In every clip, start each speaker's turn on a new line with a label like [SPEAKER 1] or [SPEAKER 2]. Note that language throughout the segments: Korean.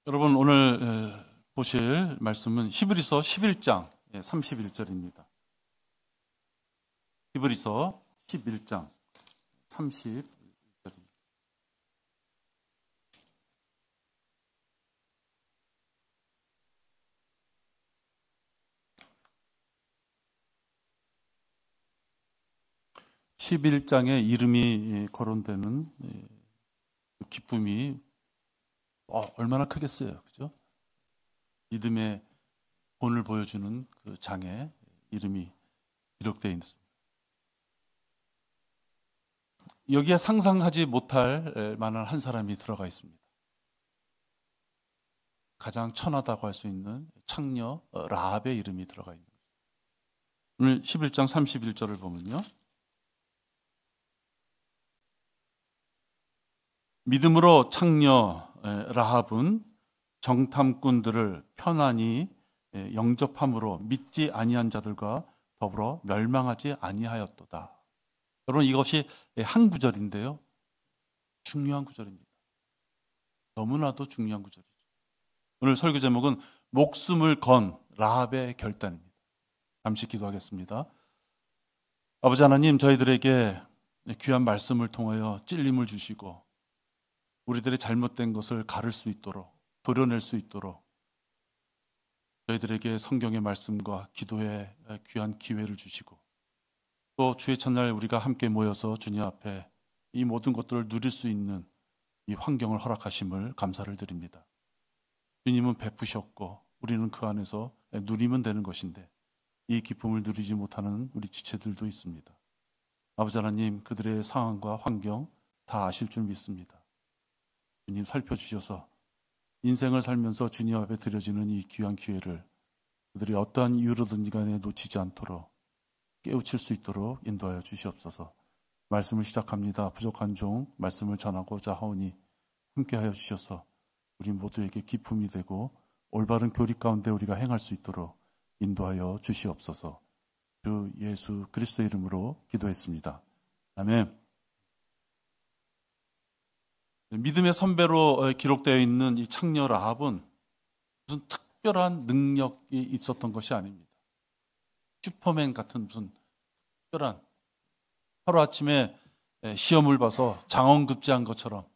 [SPEAKER 1] 여러분 오늘 보실 말씀은 히브리서 11장 31절입니다. 히브리서 11장 31절입니다. 11장에 이름이 거론되는 기쁨이 얼마나 크겠어요, 그죠? 믿음의 본을 보여주는 그 장에 이름이 기록되어 있습니다. 여기에 상상하지 못할 만한 한 사람이 들어가 있습니다. 가장 천하다고 할 수 있는 창녀 라합의 이름이 들어가 있는 거죠. 오늘 11장 31절을 보면요. 믿음으로 창녀 라합은 정탐꾼들을 편안히 영접함으로 믿지 아니한 자들과 더불어 멸망하지 아니하였도다. 여러분 이것이 한 구절인데요. 중요한 구절입니다. 너무나도 중요한 구절이죠. 오늘 설교 제목은 목숨을 건 라합의 결단입니다. 잠시 기도하겠습니다. 아버지 하나님, 저희들에게 귀한 말씀을 통하여 찔림을 주시고 우리들의 잘못된 것을 가를 수 있도록, 도려낼 수 있도록 저희들에게 성경의 말씀과 기도의 귀한 기회를 주시고 또 주의 첫날 우리가 함께 모여서 주님 앞에 이 모든 것들을 누릴 수 있는 이 환경을 허락하심을 감사를 드립니다. 주님은 베푸셨고 우리는 그 안에서 누리면 되는 것인데 이 기쁨을 누리지 못하는 우리 지체들도 있습니다. 아버지 하나님, 그들의 상황과 환경 다 아실 줄 믿습니다. 주님 살펴주셔서 인생을 살면서 주님 앞에 드려지는 이 귀한 기회를 그들이 어떠한 이유로든지 간에 놓치지 않도록 깨우칠 수 있도록 인도하여 주시옵소서. 말씀을 시작합니다. 부족한 종 말씀을 전하고자 하오니 함께하여 주셔서 우리 모두에게 기쁨이 되고 올바른 교리 가운데 우리가 행할 수 있도록 인도하여 주시옵소서. 주 예수 그리스도 이름으로 기도했습니다. 아멘. 믿음의 선배로 기록되어 있는 이 창녀 라합은 무슨 특별한 능력이 있었던 것이 아닙니다. 슈퍼맨 같은 무슨 특별한 하루아침에 시험을 봐서 장원급제한 것처럼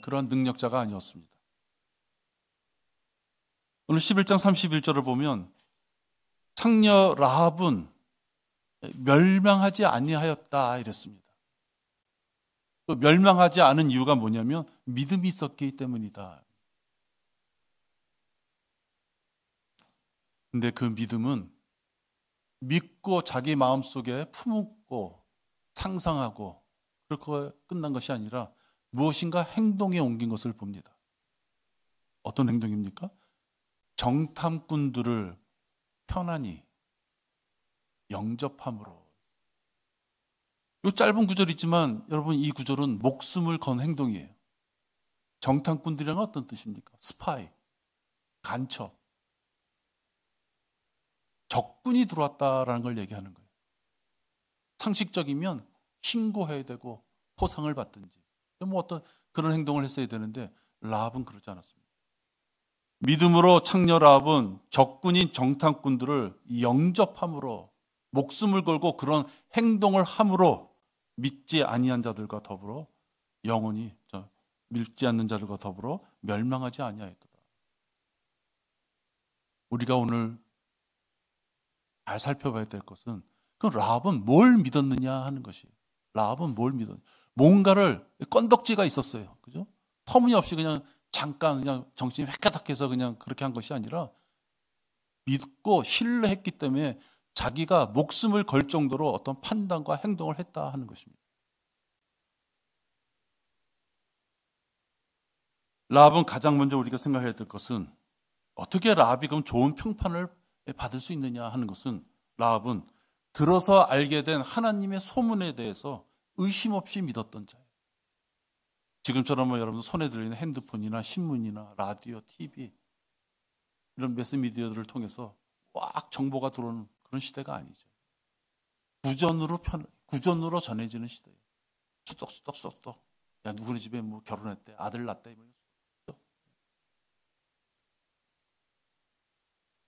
[SPEAKER 1] 그러한 능력자가 아니었습니다. 오늘 11장 31절을 보면 창녀 라합은 멸망하지 아니하였다 이랬습니다. 또 멸망하지 않은 이유가 뭐냐면 믿음이 있었기 때문이다. 근데 그 믿음은 믿고 자기 마음속에 품고 상상하고 그렇게 끝난 것이 아니라 무엇인가 행동에 옮긴 것을 봅니다. 어떤 행동입니까? 정탐꾼들을 편안히 영접함으로. 이 짧은 구절이지만 여러분 이 구절은 목숨을 건 행동이에요. 정탐꾼들이란 어떤 뜻입니까? 스파이, 간첩, 적군이 들어왔다라는 걸 얘기하는 거예요. 상식적이면 신고해야 되고 포상을 받든지 뭐 어떤 그런 행동을 했어야 되는데 라합은 그러지 않았습니다. 믿음으로 창녀 라합은 적군인 정탐꾼들을 영접함으로 목숨을 걸고 그런 행동을 함으로 믿지 아니한 자들과 더불어 영원히 믿지 않는 자들과 더불어 멸망하지 아니하였도다. 우리가 오늘 잘 살펴봐야 될 것은 그 라합은 뭘 믿었느냐 하는 것이에요. 라합은 뭘 믿었느냐. 뭔가를 건덕지가 있었어요. 그죠? 터무니없이 그냥 잠깐 그냥 정신이 획가닥해서 그냥 그렇게 한 것이 아니라 믿고 신뢰했기 때문에 자기가 목숨을 걸 정도로 어떤 판단과 행동을 했다 하는 것입니다. 라합은 가장 먼저 우리가 생각해야 될 것은 어떻게 라합이 그럼 좋은 평판을 받을 수 있느냐 하는 것은 라합은 들어서 알게 된 하나님의 소문에 대해서 의심 없이 믿었던 자예요. 지금처럼 여러분들 손에 들어있는 핸드폰이나 신문이나 라디오, TV 이런 매스미디어들을 통해서 꽉 정보가 들어오는 그런 시대가 아니죠. 구전으로 전해지는 시대예요. 수덕. 야 누구네 집에 뭐 결혼했대, 아들 낳대.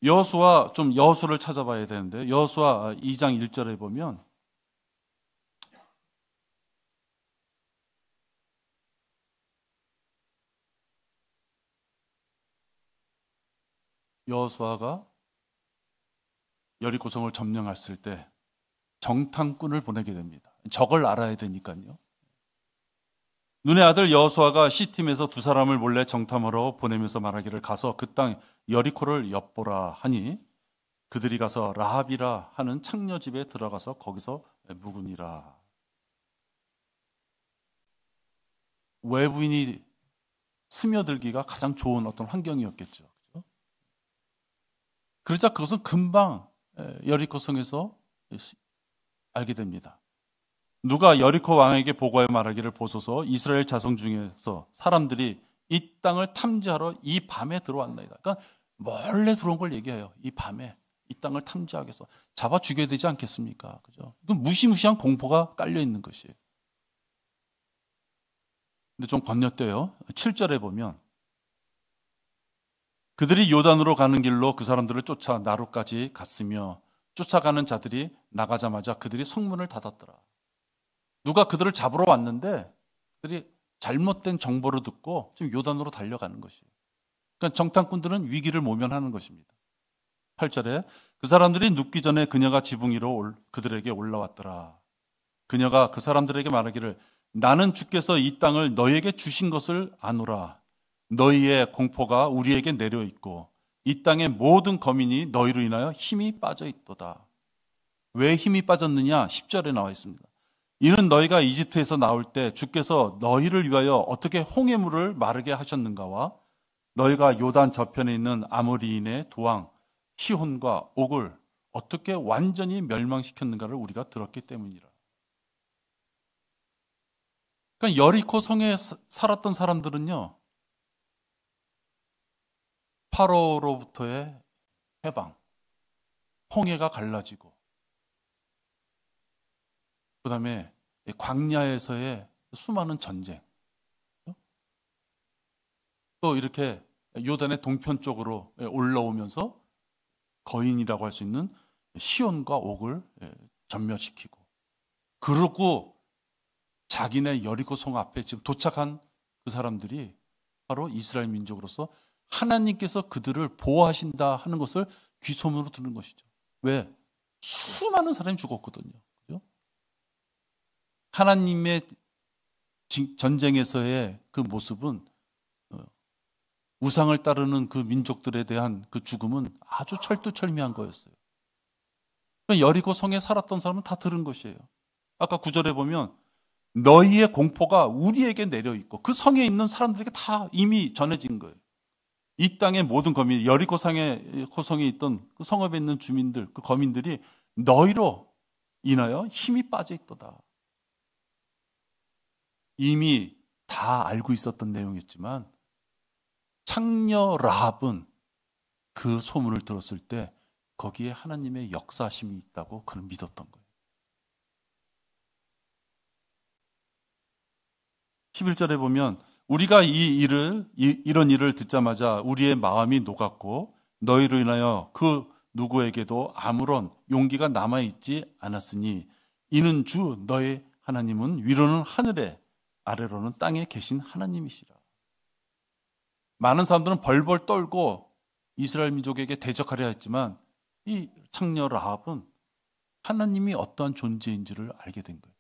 [SPEAKER 1] 여호수를 찾아봐야 되는데 여호수아 2장 1절에 보면 여호수아가 여리고성을 점령했을 때 정탐꾼을 보내게 됩니다. 적을 알아야 되니까요. 눈의 아들 여호수아가 시팀에서 두 사람을 몰래 정탐하러 보내면서 말하기를 가서 그 땅 여리코를 엿보라 하니 그들이 가서 라합이라 하는 창녀 집에 들어가서 거기서 묵으니라. 외부인이 스며들기가 가장 좋은 어떤 환경이었겠죠. 그러자 그것은 금방 여리코 성에서 알게 됩니다. 누가 여리코 왕에게 보고하여 말하기를 보소서 이스라엘 자손 중에서 사람들이 이 땅을 탐지하러 이 밤에 들어왔나이다. 그러니까 몰래 들어온 걸 얘기해요. 이 밤에 이 땅을 탐지하기 위해서 잡아 죽여야 되지 않겠습니까? 그죠? 그 무시무시한 공포가 깔려 있는 것이에요. 근데 좀 건너뛰어요. 7절에 보면 그들이 요단으로 가는 길로 그 사람들을 쫓아 나루까지 갔으며 쫓아가는 자들이 나가자마자 그들이 성문을 닫았더라. 누가 그들을 잡으러 왔는데 그들이 잘못된 정보를 듣고 지금 요단으로 달려가는 것이에요. 그러니까 정탐꾼들은 위기를 모면하는 것입니다. 8절에 그 사람들이 눕기 전에 그녀가 지붕 위로 그들에게 올라왔더라. 그녀가 그 사람들에게 말하기를 나는 주께서 이 땅을 너희에게 주신 것을 아노라. 너희의 공포가 우리에게 내려 있고 이 땅의 모든 거민이 너희로 인하여 힘이 빠져 있도다. 왜 힘이 빠졌느냐? 10절에 나와 있습니다. 이는 너희가 이집트에서 나올 때 주께서 너희를 위하여 어떻게 홍해 물을 마르게 하셨는가와 너희가 요단 저편에 있는 아모리인의 두 왕 시혼과 옥을 어떻게 완전히 멸망시켰는가를 우리가 들었기 때문이라. 그러니까 여리코 성에 살았던 사람들은요, 파로로부터의 해방, 홍해가 갈라지고, 그 다음에 광야에서의 수많은 전쟁, 또 이렇게 요단의 동편 쪽으로 올라오면서 거인이라고 할 수 있는 시온과 옥을 전멸시키고, 그러고 자기네 여리고 성 앞에 지금 도착한 그 사람들이 바로 이스라엘 민족으로서 하나님께서 그들을 보호하신다 하는 것을 귀소문으로 듣는 것이죠. 왜? 수많은 사람이 죽었거든요. 그죠? 하나님의 전쟁에서의 그 모습은 우상을 따르는 그 민족들에 대한 그 죽음은 아주 철두철미한 거였어요. 여리고 성에 살았던 사람은 다 들은 것이에요. 아까 9절에 보면 너희의 공포가 우리에게 내려 있고 그 성에 있는 사람들에게 다 이미 전해진 거예요. 이 땅의 모든 거민, 여리고 성에 있던 그 성읍에 있는 주민들, 그 거민들이 너희로 인하여 힘이 빠져 있도다. 이미 다 알고 있었던 내용이었지만 창녀 라합은 그 소문을 들었을 때 거기에 하나님의 역사심이 있다고 그는 믿었던 거예요. 11절에 보면 우리가 이런 일을 듣자마자 우리의 마음이 녹았고 너희로 인하여 그 누구에게도 아무런 용기가 남아있지 않았으니 이는 주 너의 하나님은 위로는 하늘에 아래로는 땅에 계신 하나님이시라. 많은 사람들은 벌벌 떨고 이스라엘 민족에게 대적하려 했지만 이 창녀 라합은 하나님이 어떠한 존재인지를 알게 된 거예요.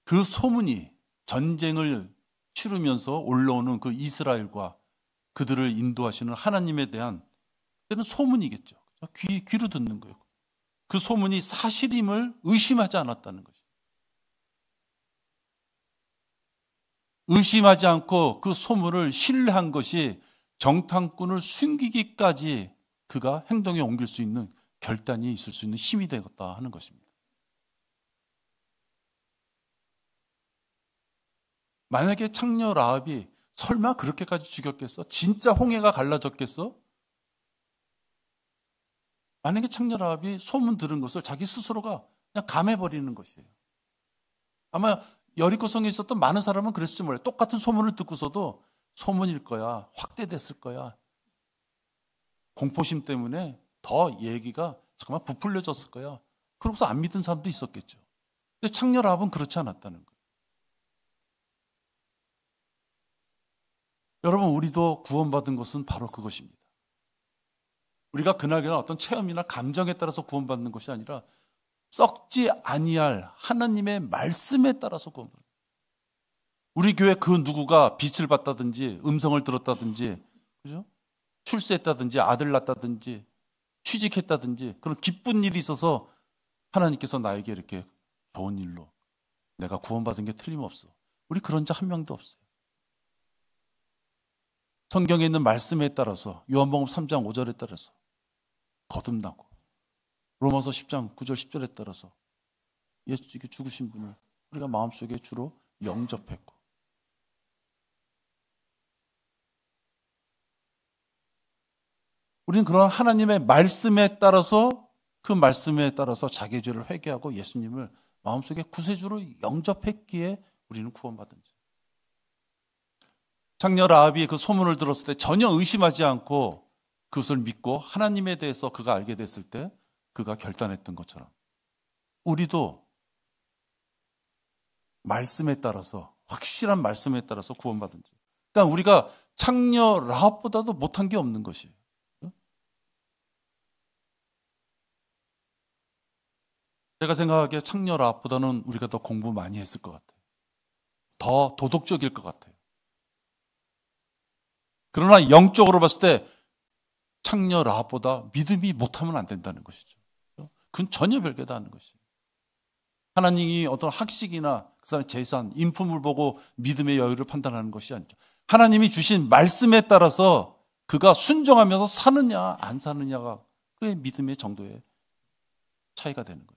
[SPEAKER 1] 그 소문이 전쟁을 치르면서 올라오는 그 이스라엘과 그들을 인도하시는 하나님에 대한 그때는 소문이겠죠. 귀로 듣는 거예요. 그 소문이 사실임을 의심하지 않았다는 거죠. 의심하지 않고 그 소문을 신뢰한 것이 정탐꾼을 숨기기까지 그가 행동에 옮길 수 있는 결단이 있을 수 있는 힘이 되었다 하는 것입니다. 만약에 창녀 라합이 설마 그렇게까지 죽였겠어? 진짜 홍해가 갈라졌겠어? 만약에 창녀 라합이 소문 들은 것을 자기 스스로가 그냥 감해버리는 것이에요. 아마 여리고 성에 있었던 많은 사람은 그랬을지 몰라요. 똑같은 소문을 듣고서도 소문일 거야, 확대됐을 거야, 공포심 때문에 더 얘기가 잠깐만 부풀려졌을 거야. 그러고서 안 믿은 사람도 있었겠죠. 근데 창녀 라합은 그렇지 않았다는 거예요. 여러분, 우리도 구원받은 것은 바로 그것입니다. 우리가 그날그날 어떤 체험이나 감정에 따라서 구원받는 것이 아니라 썩지 아니할 하나님의 말씀에 따라서 구원받는 거예요. 우리 교회 그 누구가 빛을 봤다든지 음성을 들었다든지, 그죠? 출세했다든지 아들 낳았다든지 취직했다든지 그런 기쁜 일이 있어서 하나님께서 나에게 이렇게 좋은 일로 내가 구원받은 게 틀림없어. 우리 그런 자 한 명도 없어요. 성경에 있는 말씀에 따라서, 요한복음 3장 5절에 따라서 거듭나고, 로마서 10장 9절 10절에 따라서 예수님께 죽으신 분을 우리가 마음속에 주로 영접했고, 우리는 그런 하나님의 말씀에 따라서, 그 말씀에 따라서 자기의 죄를 회개하고 예수님을 마음속에 구세주로 영접했기에 우리는 구원받은 자. 창녀 라합이 그 소문을 들었을 때 전혀 의심하지 않고 그것을 믿고 하나님에 대해서 그가 알게 됐을 때 그가 결단했던 것처럼 우리도 말씀에 따라서, 확실한 말씀에 따라서 구원받은 자. 그러니까 우리가 창녀 라합보다도 못한 게 없는 것이에요. 제가 생각하기에 창녀 라합보다는 우리가 더 공부 많이 했을 것 같아요. 더 도덕적일 것 같아요. 그러나 영적으로 봤을 때 창녀 라합보다 믿음이 못하면 안 된다는 것이죠. 그건 전혀 별개다 하는 것이에요. 하나님이 어떤 학식이나 그 사람의 재산, 인품을 보고 믿음의 여유를 판단하는 것이 아니죠. 하나님이 주신 말씀에 따라서 그가 순종하면서 사느냐 안 사느냐가 그의 믿음의 정도의 차이가 되는 것이죠.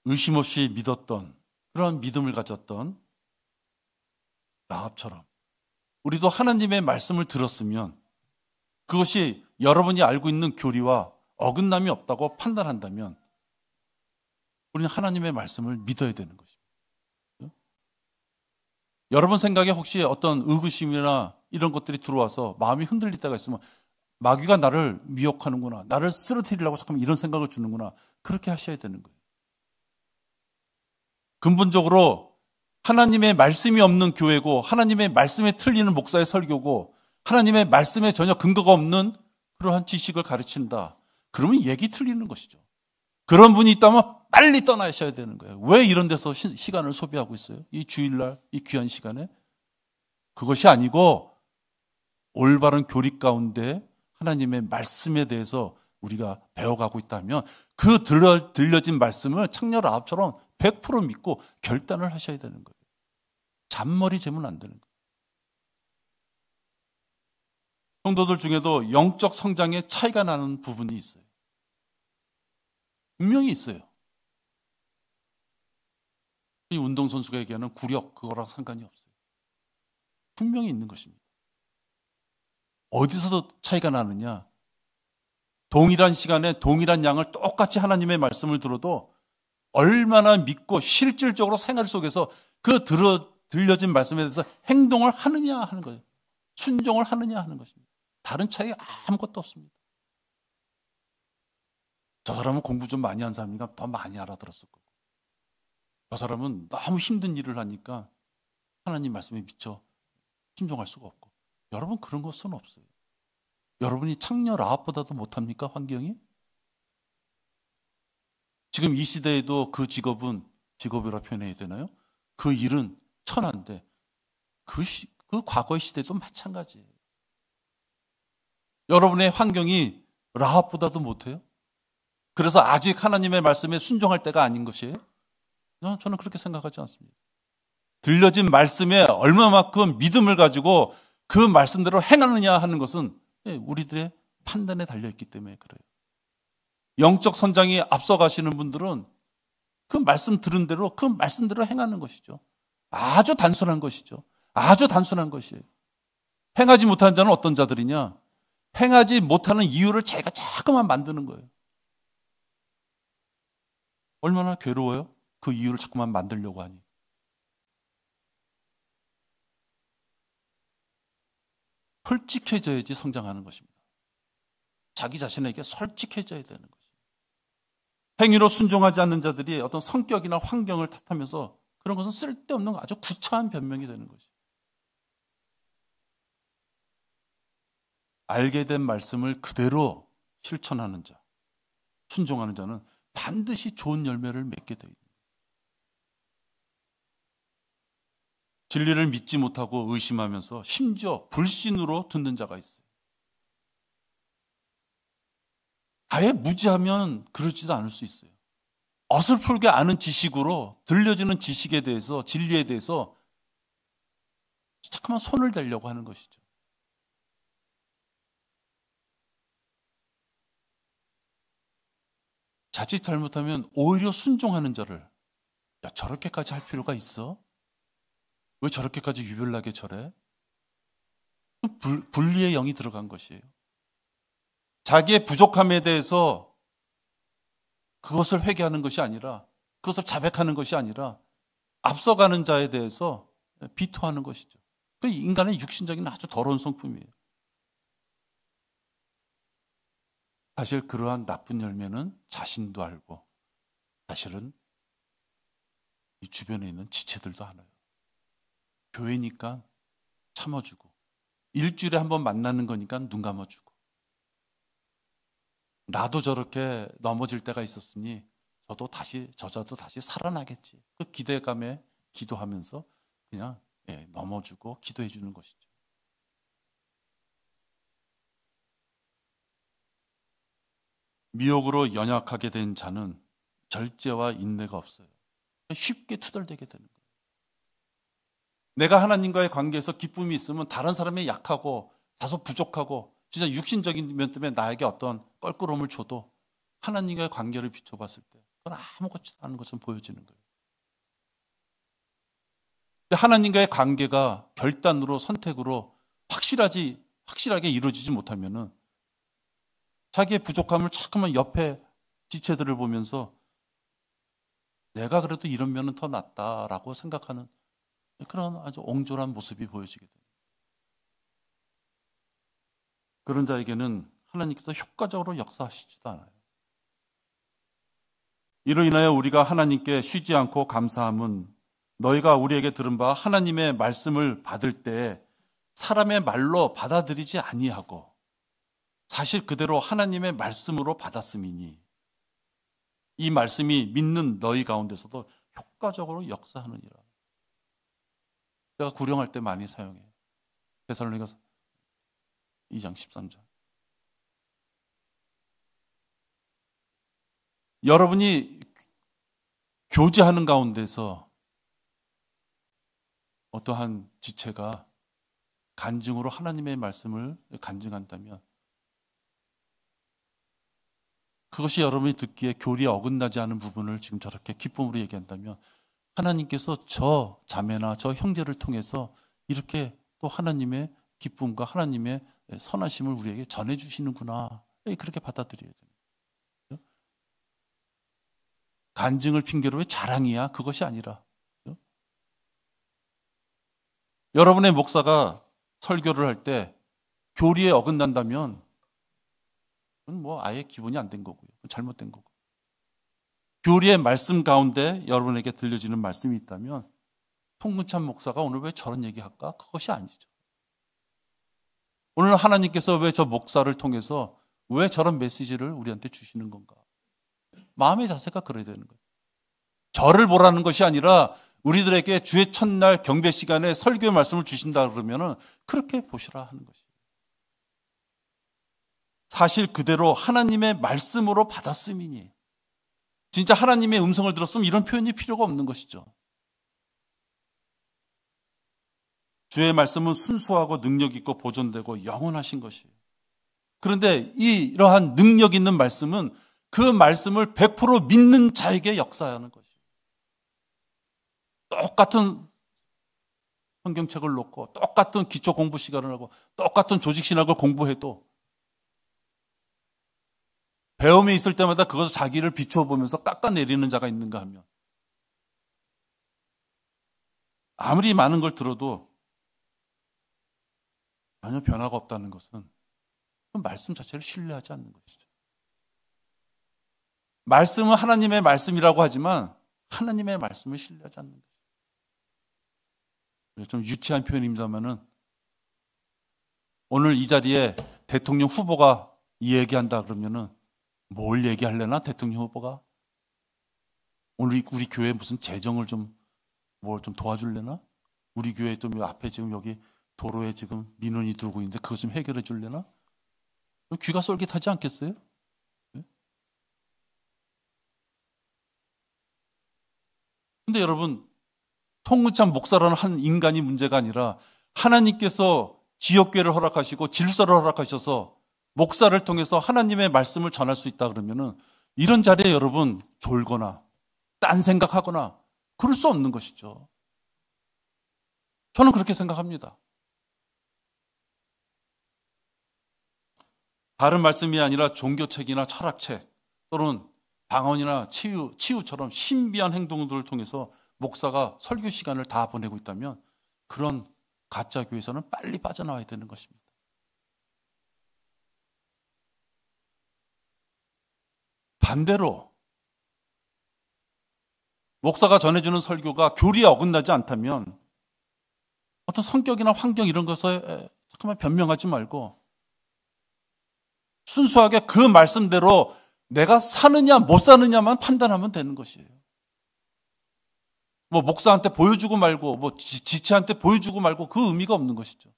[SPEAKER 1] 의심 없이 믿었던, 그런 믿음을 가졌던 라합처럼 우리도 하나님의 말씀을 들었으면 그것이 여러분이 알고 있는 교리와 어긋남이 없다고 판단한다면 우리는 하나님의 말씀을 믿어야 되는 것입니다. 여러분 생각에 혹시 어떤 의구심이나 이런 것들이 들어와서 마음이 흔들릴 때가 있으면 마귀가 나를 미혹하는구나, 나를 쓰러뜨리려고 잠깐 이런 생각을 주는구나, 그렇게 하셔야 되는 거예요. 근본적으로 하나님의 말씀이 없는 교회고, 하나님의 말씀에 틀리는 목사의 설교고, 하나님의 말씀에 전혀 근거가 없는 그러한 지식을 가르친다. 그러면 얘기 틀리는 것이죠. 그런 분이 있다면 빨리 떠나셔야 되는 거예요. 왜 이런 데서 시간을 소비하고 있어요? 이 주일날, 이 귀한 시간에? 그것이 아니고 올바른 교리 가운데 하나님의 말씀에 대해서 우리가 배워가고 있다면 그 들려진 말씀을 창녀 라합처럼 100% 믿고 결단을 하셔야 되는 거예요. 잔머리 재면 안 되는 거예요. 성도들 중에도 영적 성장에 차이가 나는 부분이 있어요. 분명히 있어요. 이 운동선수가 얘기하는 구력, 그거랑 상관이 없어요. 분명히 있는 것입니다. 어디서도 차이가 나느냐? 동일한 시간에 동일한 양을 똑같이 하나님의 말씀을 들어도 얼마나 믿고 실질적으로 생활 속에서 그 들려진 말씀에 대해서 행동을 하느냐 하는 거예요. 순종을 하느냐 하는 것입니다. 다른 차이 아무것도 없습니다. 저 사람은 공부 좀 많이 한 사람이니까 더 많이 알아들었을 거고, 저 사람은 너무 힘든 일을 하니까 하나님 말씀에 미쳐 순종할 수가 없고. 여러분, 그런 것은 없어요. 여러분이 창녀 라합보다도 못합니까? 환경이? 지금 이 시대에도 그 직업은, 직업이라 표현해야 되나요? 그 일은 천한데 그 과거의 시대도 마찬가지예요. 여러분의 환경이 라합보다도 못해요? 그래서 아직 하나님의 말씀에 순종할 때가 아닌 것이에요? 저는 그렇게 생각하지 않습니다. 들려진 말씀에 얼마만큼 믿음을 가지고 그 말씀대로 행하느냐 하는 것은 우리들의 판단에 달려있기 때문에 그래요. 영적 선장이 앞서가시는 분들은 그 말씀 들은 대로, 그 말씀대로 행하는 것이죠. 아주 단순한 것이죠. 아주 단순한 것이에요. 행하지 못하는 자는 어떤 자들이냐? 행하지 못하는 이유를 자기가 자꾸만 만드는 거예요. 얼마나 괴로워요? 그 이유를 자꾸만 만들려고 하니. 솔직해져야지 성장하는 것입니다. 자기 자신에게 솔직해져야 되는 것입니다. 행위로 순종하지 않는 자들이 어떤 성격이나 환경을 탓하면서 그런 것은 쓸데없는 아주 구차한 변명이 되는 것이죠. 알게 된 말씀을 그대로 실천하는 자, 순종하는 자는 반드시 좋은 열매를 맺게 되어 있습니다. 진리를 믿지 못하고 의심하면서 심지어 불신으로 듣는 자가 있어요. 아예 무지하면 그러지도 않을 수 있어요. 어설프게 아는 지식으로 들려지는 지식에 대해서, 진리에 대해서 자꾸만 손을 대려고 하는 것이죠. 자칫 잘못하면 오히려 순종하는 자를, 야, 저렇게까지 할 필요가 있어? 왜 저렇게까지 유별나게 저래? 분리의 영이 들어간 것이에요. 자기의 부족함에 대해서 그것을 회개하는 것이 아니라, 그것을 자백하는 것이 아니라 앞서가는 자에 대해서 비토하는 것이죠. 그 인간의 육신적인 아주 더러운 성품이에요. 사실 그러한 나쁜 열매는 자신도 알고 사실은 이 주변에 있는 지체들도 알아요. 교회니까 참아주고, 일주일에 한 번 만나는 거니까 눈 감아주고, 나도 저렇게 넘어질 때가 있었으니 저자도 다시 살아나겠지. 그 기대감에 기도하면서 그냥 넘어주고 기도해 주는 것이죠. 미혹으로 연약하게 된 자는 절제와 인내가 없어요. 쉽게 투덜대게 되는 거예요. 내가 하나님과의 관계에서 기쁨이 있으면 다른 사람이 약하고 다소 부족하고 진짜 육신적인 면 때문에 나에게 어떤 껄끄러움을 줘도 하나님과의 관계를 비춰봤을 때 그건 아무것도 않은 것처럼 보여지는 거예요. 하나님과의 관계가 결단으로, 선택으로 확실하게 이루어지지 못하면은 자기의 부족함을 자꾸만 옆에 지체들을 보면서 내가 그래도 이런 면은 더 낫다라고 생각하는 그런 아주 옹졸한 모습이 보여지게 됩니다. 그런 자에게는 하나님께서 효과적으로 역사하시지도 않아요. 이로 인하여 우리가 하나님께 쉬지 않고 감사함은 너희가 우리에게 들은 바 하나님의 말씀을 받을 때 사람의 말로 받아들이지 아니하고 사실 그대로 하나님의 말씀으로 받았음이니 이 말씀이 믿는 너희 가운데서도 효과적으로 역사하느니라. 제가 구령할 때 많이 사용해요. 데살로니가서 2장 13절. 여러분이 교제하는 가운데서 어떠한 지체가 간증으로 하나님의 말씀을 간증한다면 그것이 여러분이 듣기에 교리에 어긋나지 않은 부분을 지금 저렇게 기쁨으로 얘기한다면 하나님께서 저 자매나 저 형제를 통해서 이렇게 또 하나님의 기쁨과 하나님의 선하심을 우리에게 전해주시는구나. 그렇게 받아들여야 돼요. 간증을 핑계로 왜 자랑이야? 그것이 아니라 여러분의 목사가 설교를 할 때 교리에 어긋난다면 그건 뭐 아예 기본이 안 된 거고요. 잘못된 거고. 교리의 말씀 가운데 여러분에게 들려지는 말씀이 있다면 통근찬 목사가 오늘 왜 저런 얘기할까? 그것이 아니죠. 오늘 하나님께서 왜 저 목사를 통해서 왜 저런 메시지를 우리한테 주시는 건가? 마음의 자세가 그래야 되는 거예요. 저를 보라는 것이 아니라 우리들에게 주의 첫날 경배 시간에 설교의 말씀을 주신다 그러면은 그렇게 보시라 하는 것이에요. 사실 그대로 하나님의 말씀으로 받았음이니 진짜 하나님의 음성을 들었으면 이런 표현이 필요가 없는 것이죠. 주의 말씀은 순수하고 능력 있고 보존되고 영원하신 것이에요. 그런데 이러한 능력 있는 말씀은 그 말씀을 100% 믿는 자에게 역사하는 것이에요. 똑같은 성경책을 놓고 똑같은 기초 공부 시간을 하고 똑같은 조직 신학을 공부해도 배움에 있을 때마다 그것을 자기를 비춰보면서 깎아내리는 자가 있는가 하면 아무리 많은 걸 들어도 전혀 변화가 없다는 것은 그 말씀 자체를 신뢰하지 않는 것이죠. 말씀은 하나님의 말씀이라고 하지만 하나님의 말씀을 신뢰하지 않는 것이죠. 좀 유치한 표현입니다만은 오늘 이 자리에 대통령 후보가 이 얘기한다 그러면은 뭘 얘기하려나 대통령 후보가? 오늘 우리 교회 무슨 재정을 뭘 좀 도와줄래나? 우리 교회 좀 앞에 지금 여기 도로에 지금 민원이 들고 있는데 그거 좀 해결해 줄래나? 귀가 쏠깃하지 않겠어요? 네? 근데 여러분, 통근찬 목사라는 한 인간이 문제가 아니라 하나님께서 지역교회를 허락하시고 질서를 허락하셔서 목사를 통해서 하나님의 말씀을 전할 수 있다 그러면은 이런 자리에 여러분 졸거나 딴 생각하거나 그럴 수 없는 것이죠. 저는 그렇게 생각합니다. 다른 말씀이 아니라 종교책이나 철학책 또는 방언이나 치유처럼 신비한 행동들을 통해서 목사가 설교 시간을 다 보내고 있다면 그런 가짜 교회에서는 빨리 빠져나와야 되는 것입니다. 반대로 목사가 전해주는 설교가 교리에 어긋나지 않다면 어떤 성격이나 환경 이런 것에 잠깐만 변명하지 말고 순수하게 그 말씀대로 내가 사느냐 못 사느냐만 판단하면 되는 것이에요. 뭐 목사한테 보여주고 말고 뭐 지체한테 보여주고 말고 그 의미가 없는 것이죠.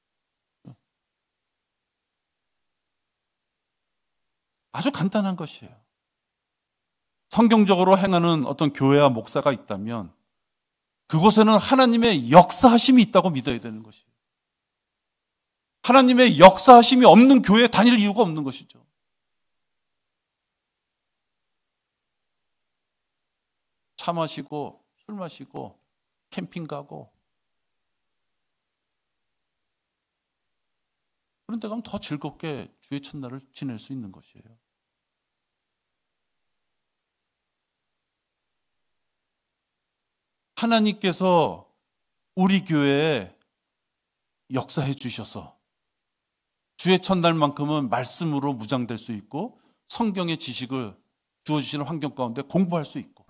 [SPEAKER 1] 아주 간단한 것이에요. 성경적으로 행하는 어떤 교회와 목사가 있다면 그곳에는 하나님의 역사하심이 있다고 믿어야 되는 것이에요. 하나님의 역사하심이 없는 교회에 다닐 이유가 없는 것이죠. 차 마시고 술 마시고 캠핑 가고 그런 데 가면 더 즐겁게 주의 첫날을 지낼 수 있는 것이에요. 하나님께서 우리 교회에 역사해 주셔서 주의 첫날만큼은 말씀으로 무장될 수 있고 성경의 지식을 주어주시는 환경 가운데 공부할 수 있고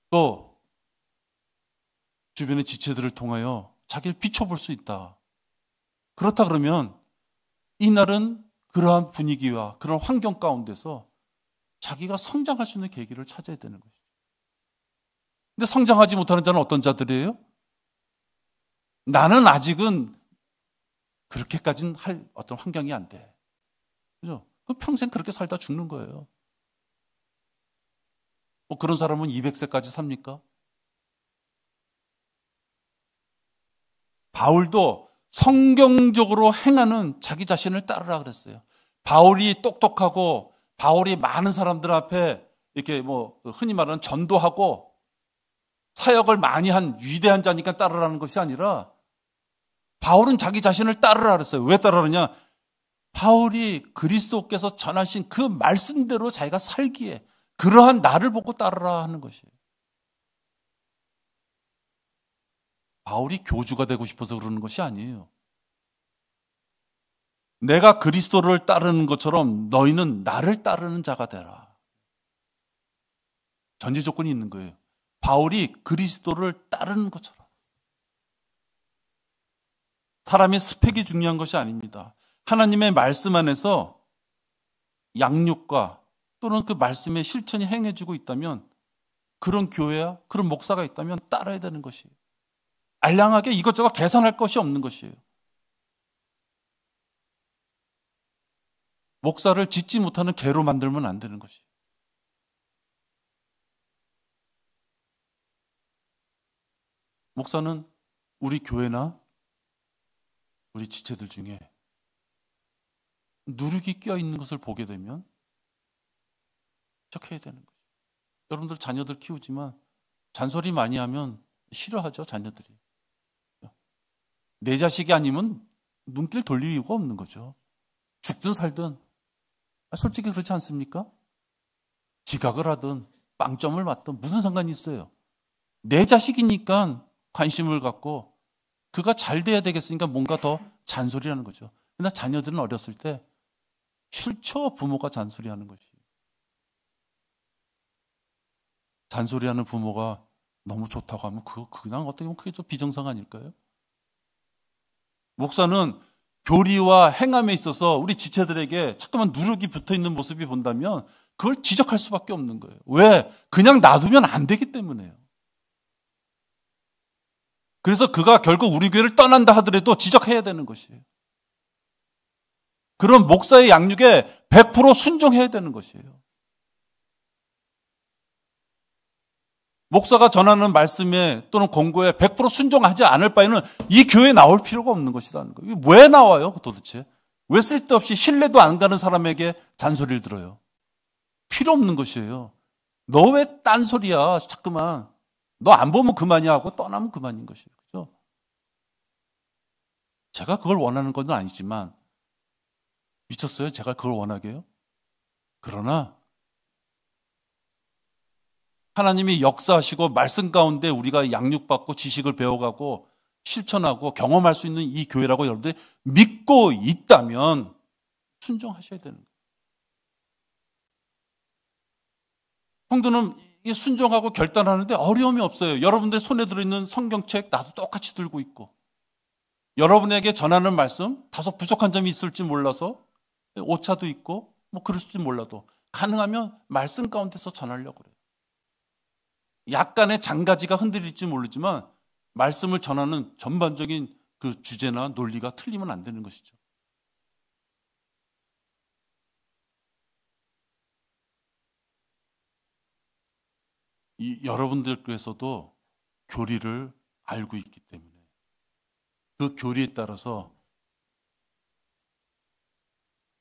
[SPEAKER 1] 또 주변의 지체들을 통하여 자기를 비춰볼 수 있다. 그렇다 그러면 이날은 그러한 분위기와 그런 환경 가운데서 자기가 성장할 수 있는 계기를 찾아야 되는 것이죠. 근데 성장하지 못하는 자는 어떤 자들이에요? 나는 아직은 그렇게까지는 할 어떤 환경이 안 돼. 그죠? 평생 그렇게 살다 죽는 거예요. 뭐 그런 사람은 200세까지 삽니까? 바울도 성경적으로 행하는 자기 자신을 따르라 그랬어요. 바울이 똑똑하고 바울이 많은 사람들 앞에 이렇게 뭐 흔히 말하는 전도하고 사역을 많이 한 위대한 자니까 따르라는 것이 아니라 바울은 자기 자신을 따르라 그랬어요. 왜 따르느냐? 바울이 그리스도께서 전하신 그 말씀대로 자기가 살기에 그러한 나를 보고 따르라 하는 것이에요. 바울이 교주가 되고 싶어서 그러는 것이 아니에요. 내가 그리스도를 따르는 것처럼 너희는 나를 따르는 자가 되라. 전제 조건이 있는 거예요. 바울이 그리스도를 따르는 것처럼. 사람의 스펙이 중요한 것이 아닙니다. 하나님의 말씀 안에서 양육과 또는 그 말씀의 실천이 행해지고 있다면 그런 교회야 그런 목사가 있다면 따라야 되는 것이에요. 알량하게 이것저것 계산할 것이 없는 것이에요. 목사를 짓지 못하는 개로 만들면 안 되는 것이에요. 목사는 우리 교회나 우리 지체들 중에 누룩이 끼어 있는 것을 보게 되면 적해야 되는 거죠. 여러분들 자녀들 키우지만 잔소리 많이 하면 싫어하죠, 자녀들이. 내 자식이 아니면 눈길 돌릴 이유가 없는 거죠. 죽든 살든 솔직히 그렇지 않습니까? 지각을 하든 빵점을 맞든 무슨 상관이 있어요? 내 자식이니까 관심을 갖고 그가 잘 돼야 되겠으니까 뭔가 더 잔소리하는 거죠. 그러나 자녀들은 어렸을 때 싫죠. 부모가 잔소리하는 것이. 잔소리하는 부모가 너무 좋다고 하면 그냥 어떻게 보면 그게 좀 비정상 아닐까요? 목사는 교리와 행함에 있어서 우리 지체들에게 자꾸만 누룩이 붙어있는 모습이 본다면 그걸 지적할 수밖에 없는 거예요. 왜? 그냥 놔두면 안 되기 때문에요. 그래서 그가 결국 우리 교회를 떠난다 하더라도 지적해야 되는 것이에요. 그런 목사의 양육에 100% 순종해야 되는 것이에요. 목사가 전하는 말씀에 또는 공고에 100% 순종하지 않을 바에는 이 교회에 나올 필요가 없는 것이라는 거예요. 왜 나와요 도대체? 왜 쓸데없이 신뢰도 안 가는 사람에게 잔소리를 들어요? 필요 없는 것이에요. 너 왜 딴소리야 자꾸만. 너 안 보면 그만이야 하고 떠나면 그만인 것이에요. 그죠? 제가 그걸 원하는 건 아니지만 미쳤어요? 제가 그걸 원하게요? 그러나 하나님이 역사하시고 말씀 가운데 우리가 양육받고 지식을 배워가고 실천하고 경험할 수 있는 이 교회라고 여러분들이 믿고 있다면 순종하셔야 되는 거예요. 성도는 이 순종하고 결단하는데 어려움이 없어요. 여러분들 손에 들어있는 성경책 나도 똑같이 들고 있고 여러분에게 전하는 말씀 다소 부족한 점이 있을지 몰라서 오차도 있고 뭐 그럴지 몰라도 가능하면 말씀 가운데서 전하려고 그래요. 약간의 장가지가 흔들릴지 모르지만 말씀을 전하는 전반적인 그 주제나 논리가 틀리면 안 되는 것이죠. 여러분들께서도 교리를 알고 있기 때문에 그 교리에 따라서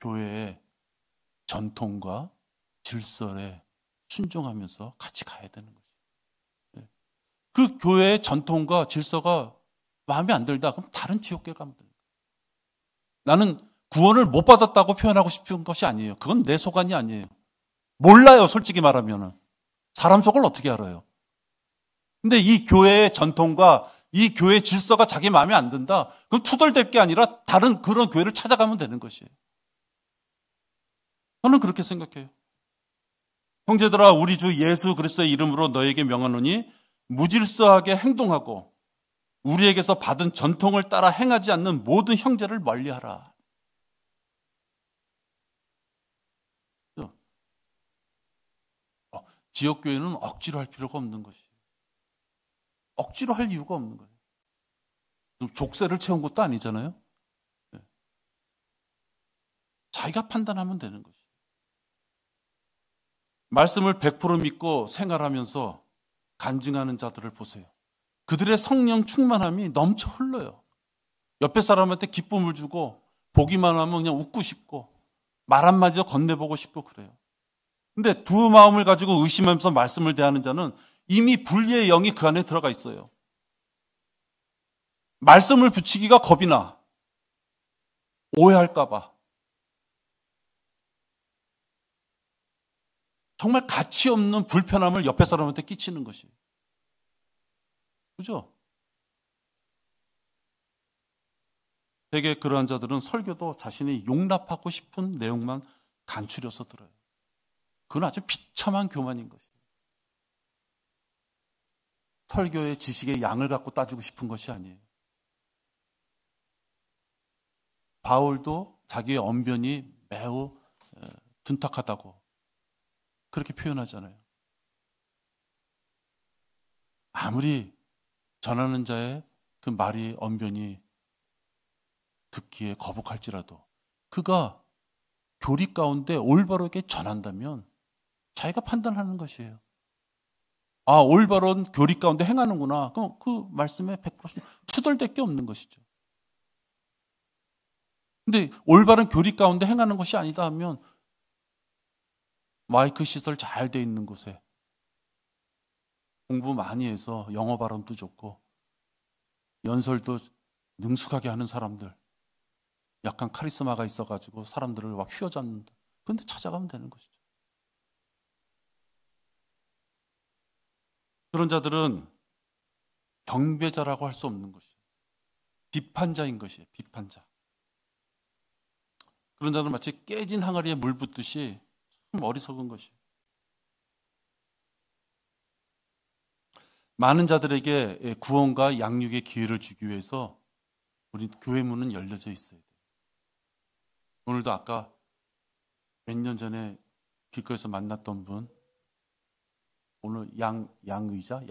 [SPEAKER 1] 교회의 전통과 질서에 순종하면서 같이 가야 되는 거죠. 그 교회의 전통과 질서가 마음에 안 들다 그럼 다른 지옥교회 가면 됩니다. 나는 구원을 못 받았다고 표현하고 싶은 것이 아니에요. 그건 내 소관이 아니에요. 몰라요. 솔직히 말하면 사람 속을 어떻게 알아요? 근데 이 교회의 전통과 이 교회의 질서가 자기 마음에 안 든다. 그럼 투덜댈 게 아니라 다른 그런 교회를 찾아가면 되는 것이에요. 저는 그렇게 생각해요. 형제들아 우리 주 예수 그리스도의 이름으로 너에게 명하노니 무질서하게 행동하고 우리에게서 받은 전통을 따라 행하지 않는 모든 형제를 멀리하라. 지역교회는 억지로 할 필요가 없는 것이에요. 억지로 할 이유가 없는 거예요. 좀 족쇄를 채운 것도 아니잖아요. 자기가 판단하면 되는 것이에요. 말씀을 100% 믿고 생활하면서 간증하는 자들을 보세요. 그들의 성령 충만함이 넘쳐 흘러요. 옆에 사람한테 기쁨을 주고 보기만 하면 그냥 웃고 싶고 말 한마디도 건네보고 싶고 그래요. 근데 두 마음을 가지고 의심하면서 말씀을 대하는 자는 이미 불의의 영이 그 안에 들어가 있어요. 말씀을 붙이기가 겁이 나. 오해할까 봐. 정말 가치 없는 불편함을 옆에 사람한테 끼치는 것이에요. 그죠? 되게 그러한 자들은 설교도 자신이 용납하고 싶은 내용만 간추려서 들어요. 그건 아주 비참한 교만인 것이에요. 설교의 지식의 양을 갖고 따지고 싶은 것이 아니에요. 바울도 자기의 언변이 매우 둔탁하다고 그렇게 표현하잖아요. 아무리 전하는 자의 그 말이 언변이 듣기에 거북할지라도 그가 교리 가운데 올바르게 전한다면 자기가 판단하는 것이에요. 아, 올바른 교리 가운데 행하는구나. 그럼 그 말씀에 100% 투덜댈 게 없는 것이죠. 근데 올바른 교리 가운데 행하는 것이 아니다 하면 마이크 시설 잘 돼 있는 곳에 공부 많이 해서 영어 발음도 좋고 연설도 능숙하게 하는 사람들, 약간 카리스마가 있어가지고 사람들을 막 휘어잡는 그런데 찾아가면 되는 것이죠. 그런 자들은 경배자라고 할 수 없는 것이에요. 비판자인 것이에요. 비판자. 그런 자들은 마치 깨진 항아리에 물 붓듯이 참 어리석은 것이에요. 많은 자들에게 구원과 양육의 기회를 주기 위해서 우리 교회 문은 열려져 있어야 돼요. 오늘도 아까 몇 년 전에 길거리에서 만났던 분, 오늘 양미자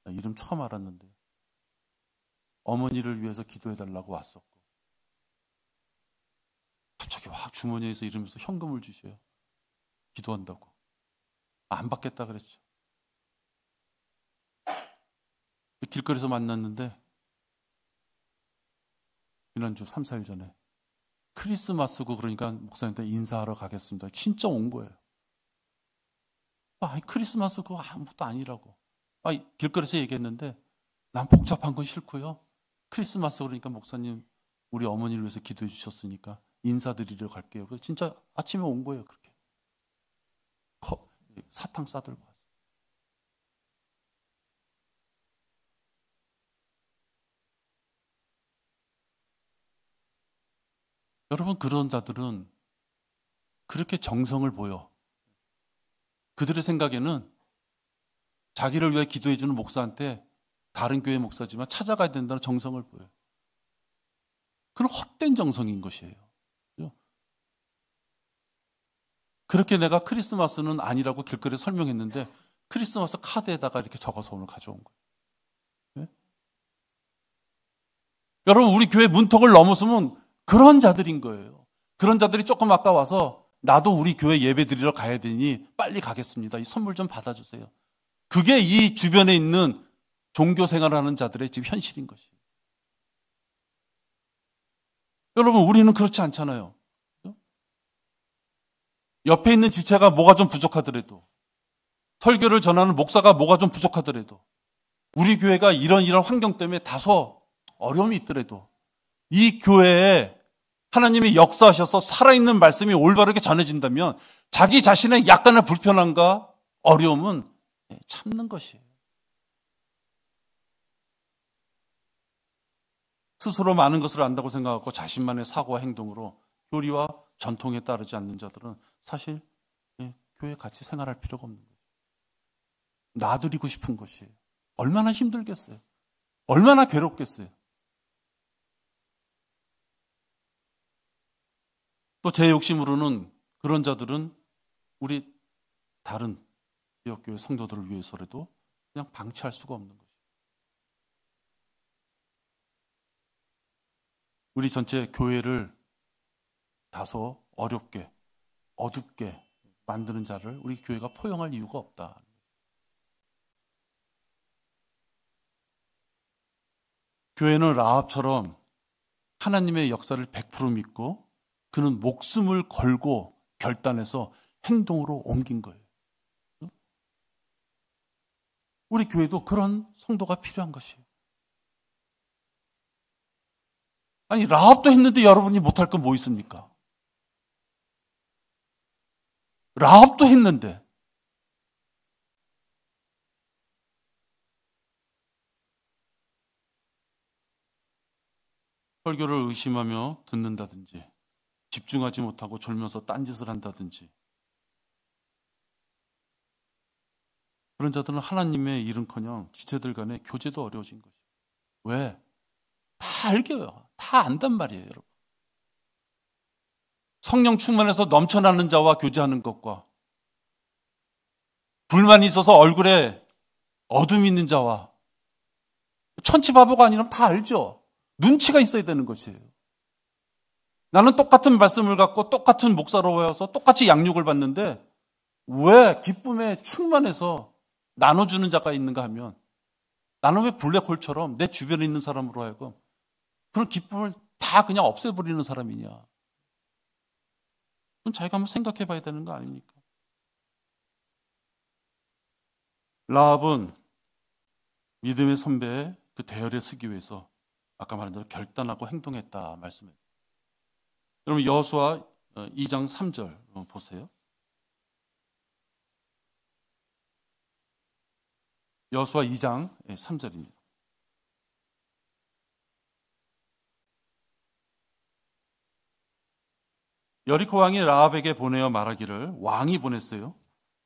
[SPEAKER 1] 이름 처음 알았는데 어머니를 위해서 기도해달라고 왔었고, 갑자기 막 주머니에서 이러면서 현금을 주셔요. 기도한다고. 안 받겠다 그랬죠. 길거리에서 만났는데 지난주 3, 4일 전에 크리스마스고 그러니까 목사님한테 인사하러 가겠습니다. 진짜 온 거예요. 아니 크리스마스 그거 아무것도 아니라고. 길거리에서 얘기했는데 난 복잡한 건 싫고요. 크리스마스 그러니까 목사님 우리 어머니를 위해서 기도해 주셨으니까 인사드리러 갈게요. 그래서 진짜 아침에 온 거예요. 그렇게 사탕 싸들고 왔어요. 여러분, 그런 자들은 그렇게 정성을 보여. 그들의 생각에는 자기를 위해 기도해주는 목사한테 다른 교회 목사지만 찾아가야 된다는 정성을 보여요. 그건 헛된 정성인 것이에요. 그렇게 내가 크리스마스는 아니라고 길거리에 설명했는데 크리스마스 카드에다가 이렇게 적어서 오늘 가져온 거예요. 네? 여러분, 우리 교회 문턱을 넘어서면 그런 자들인 거예요. 그런 자들이 조금 아까 와서 나도 우리 교회 예배 드리러 가야 되니 빨리 가겠습니다. 이 선물 좀 받아주세요. 그게 이 주변에 있는 종교 생활하는 자들의 지금 현실인 것이에요. 여러분, 우리는 그렇지 않잖아요. 옆에 있는 지체가 뭐가 좀 부족하더라도, 설교를 전하는 목사가 뭐가 좀 부족하더라도, 우리 교회가 이런 환경 때문에 다소 어려움이 있더라도 이 교회에 하나님이 역사하셔서 살아있는 말씀이 올바르게 전해진다면 자기 자신의 약간의 불편함과 어려움은 참는 것이에요. 스스로 많은 것을 안다고 생각하고 자신만의 사고와 행동으로 교리와 전통에 따르지 않는 자들은 사실 교회에 같이 생활할 필요가 없는 거예요. 놔드리고 싶은 것이에요. 얼마나 힘들겠어요. 얼마나 괴롭겠어요. 또 제 욕심으로는 그런 자들은 우리 다른 지역교회 성도들을 위해서라도 그냥 방치할 수가 없는 거예요. 우리 전체 교회를 다소 어렵게, 어둡게 만드는 자를 우리 교회가 포용할 이유가 없다. 교회는 라합처럼 하나님의 역사를 100% 믿고 그는 목숨을 걸고 결단해서 행동으로 옮긴 거예요. 우리 교회도 그런 성도가 필요한 것이에요. 아니, 라합도 했는데 여러분이 못할 건 뭐 있습니까? 라합도 했는데. 설교를 의심하며 듣는다든지, 집중하지 못하고 졸면서 딴짓을 한다든지, 그런 자들은 하나님의 일은커녕 지체들 간의 교제도 어려워진 것이에요. 왜? 다 알게요. 다 안단 말이에요, 여러분. 성령 충만해서 넘쳐나는 자와 교제하는 것과 불만이 있어서 얼굴에 어둠이 있는 자와 천치바보가 아니라면 다 알죠. 눈치가 있어야 되는 것이에요. 나는 똑같은 말씀을 갖고 똑같은 목사로 외워서 똑같이 양육을 받는데 왜 기쁨에 충만해서 나눠주는 자가 있는가 하면 나는 왜 블랙홀처럼 내 주변에 있는 사람으로 하여금 그런 기쁨을 다 그냥 없애버리는 사람이냐. 그건 자기가 한번 생각해 봐야 되는 거 아닙니까? 라합은 믿음의 선배의 그 대열에 서기 위해서 아까 말한 대로 결단하고 행동했다 말씀해요. 여러분 여호수아 2장 3절 보세요. 여호수아 2장 3절입니다. 여리코 왕이 라합에게 보내어 말하기를, 왕이 보냈어요.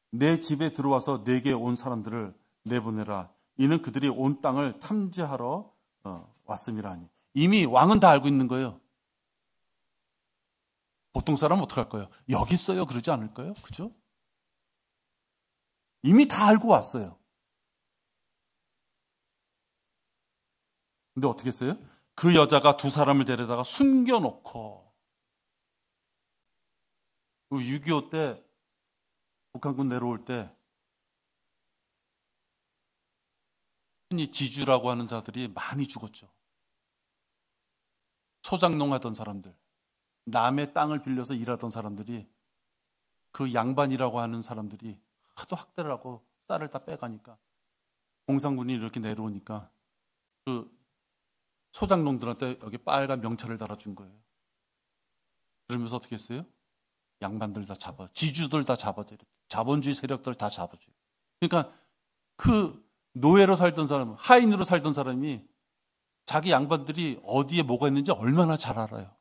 [SPEAKER 1] 내 집에 들어와서 내게 온 사람들을 내보내라. 이는 그들이 온 땅을 탐지하러 왔음이라 하니. 이미 왕은 다 알고 있는 거예요. 보통 사람은 어떡할 거예요? 여기 있어요. 그러지 않을까요? 그죠? 이미 다 알고 왔어요. 근데 어떻게 했어요? 그 여자가 두 사람을 데려다가 숨겨놓고, 6.25 때 북한군 내려올 때 흔히 지주라고 하는 자들이 많이 죽었죠. 소작농 하던 사람들, 남의 땅을 빌려서 일하던 사람들이, 그 양반이라고 하는 사람들이 하도 학대를 하고 쌀을 다 빼가니까 공산군이 이렇게 내려오니까 그 소작농들한테 여기 빨간 명찰을 달아준 거예요. 그러면서 어떻게 했어요? 양반들 다 잡아, 지주들 다 잡아줘요. 자본주의 세력들 다 잡아줘요. 그러니까 그 노예로 살던 사람, 하인으로 살던 사람이 자기 양반들이 어디에 뭐가 있는지 얼마나 잘 알아요.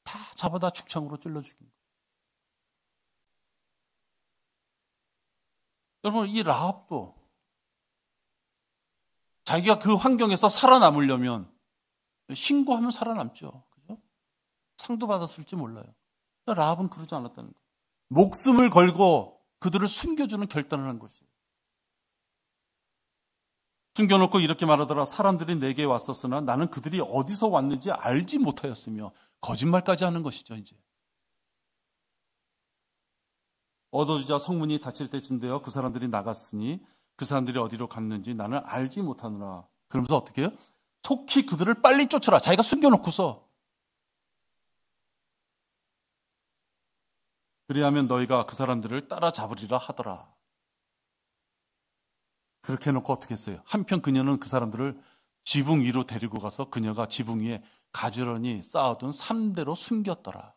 [SPEAKER 1] 다 잡아다 죽창으로 찔러 죽인 거예요. 여러분, 이 라합도 자기가 그 환경에서 살아남으려면 신고하면 살아남죠. 그죠? 상도 받았을지 몰라요. 라합은 그러지 않았다는 거예요. 목숨을 걸고 그들을 숨겨주는 결단을 한 것이에요. 숨겨놓고 이렇게 말하더라. 사람들이 내게 왔었으나 나는 그들이 어디서 왔는지 알지 못하였으며, 거짓말까지 하는 것이죠. 이제 얻어지자 성문이 닫힐 때쯤 되어 그 사람들이 나갔으니 그 사람들이 어디로 갔는지 나는 알지 못하느라. 그러면서 어떻게 해요? 속히 그들을 빨리 쫓으라. 자기가 숨겨놓고서, 그리하면 너희가 그 사람들을 따라잡으리라 하더라. 그렇게 해놓고 어떻게 했어요? 한편 그녀는 그 사람들을 지붕 위로 데리고 가서 그녀가 지붕 위에 가지런히 쌓아둔 삼대로 숨겼더라.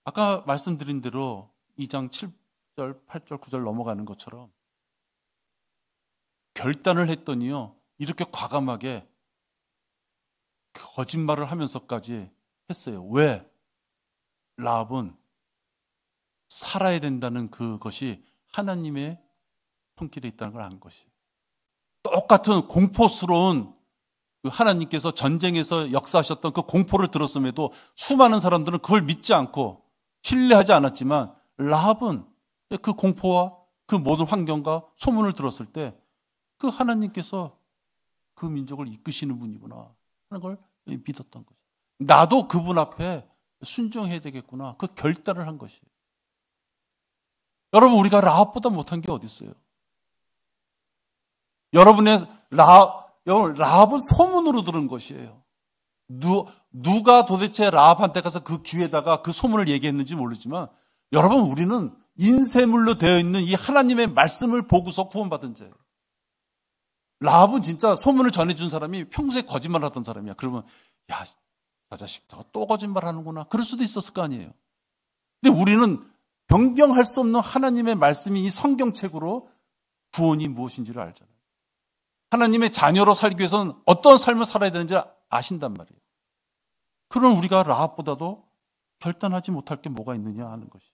[SPEAKER 1] 아까 말씀드린 대로 2장 7절, 8절, 9절 넘어가는 것처럼 결단을 했더니요, 이렇게 과감하게 거짓말을 하면서까지 했어요. 왜? 라합은 살아야 된다는 그것이 하나님의 손길에 있다는 걸 안 것이. 똑같은 공포스러운 하나님께서 전쟁에서 역사하셨던 그 공포를 들었음에도 수많은 사람들은 그걸 믿지 않고 신뢰하지 않았지만, 라합은 그 공포와 그 모든 환경과 소문을 들었을 때 그 하나님께서 그 민족을 이끄시는 분이구나 하는 걸 믿었던 거죠. 나도 그분 앞에 순종해야 되겠구나, 그 결단을 한 것이에요. 여러분, 우리가 라합보다 못한 게 어디 있어요? 여러분의 라합은 소문으로 들은 것이에요. 누가 도대체 라합한테 가서 그 귀에다가 그 소문을 얘기했는지 모르지만, 여러분, 우리는 인쇄물로 되어 있는 이 하나님의 말씀을 보고서 구원받은 자예요. 라합은 진짜 소문을 전해준 사람이 평소에 거짓말하던 사람이야. 그러면 야, 저 자식 저거 또 거짓말하는구나, 그럴 수도 있었을 거 아니에요. 근데 우리는 변경할 수 없는 하나님의 말씀이 이 성경책으로 구원이 무엇인지를 알잖아요. 하나님의 자녀로 살기 위해서는 어떤 삶을 살아야 되는지 아신단 말이에요. 그럼 우리가 라합보다도 결단하지 못할 게 뭐가 있느냐 하는 것이에요.